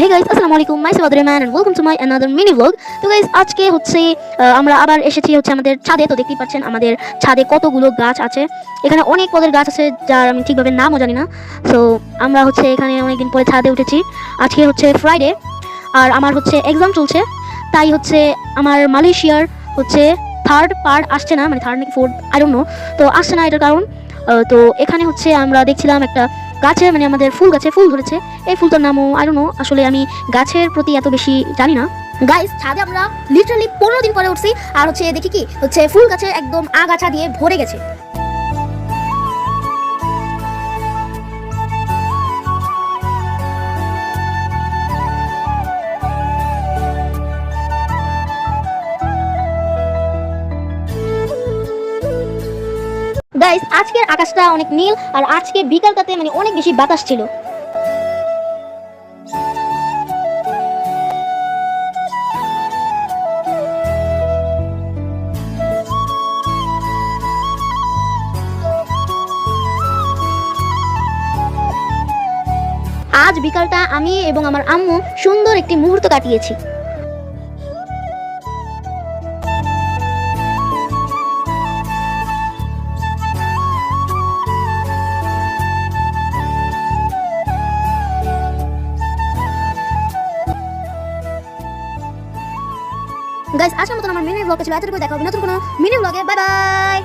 হে guys, আসসালামু আলাইকুম, myself আদরেমান and welcome to my another mini vlog. তো গাইস, আজকে হচ্ছে আমরা আবার এসেছি হচ্ছে আমাদের ছাদে। তো দেখতেই পাচ্ছেন আমাদের ছাদে কতগুলো গাছ আছে। এখানে অনেক পদের গাছ আছে যার আমি ঠিকভাবে নামও জানি না। সো আমরা হচ্ছে এখানে অনেকদিন পরে ছাদে উঠেছি। আজকে হচ্ছে ফ্রাইডে আর আমার হচ্ছে এক্সাম চলছে, তাই হচ্ছে আমার মালয়েশিয়ার হচ্ছে থার্ড পার্ট আসছে না, মানে থার্ড নাকি ফোর্থ আই ডোন্ট নো। তো আসছে না এটার কারণ তো এখানে হচ্ছে আমরা দেখছিলাম একটা গাছে, মানে আমাদের ফুল গাছে ফুল ধরেছে। এই ফুলটার নামও আই ডোন্ট নো, আসলে আমি গাছের প্রতি এত বেশি জানি না। গাইস, ছাদে আমরা লিটারালি 15 দিন পরে উঠছি আর হচ্ছে দেখি কি হচ্ছে ফুল গাছে একদম আগাছা দিয়ে ভরে গেছে। গাইস, আজকের আকাশটা অনেক নীল আর আজকে বিকালটাতে মানে অনেক বেশি বাতাস ছিল। আজ বিকালটা আমি এবং আমার আম্মু সুন্দর একটি মুহূর্ত কাটিয়েছি। গাইস, আজকের মতন আমার মিনি ব্লগটা ছিল এতটুকু। দেখা হবে নতুন কোনো মিনি ব্লগে। Bye bye.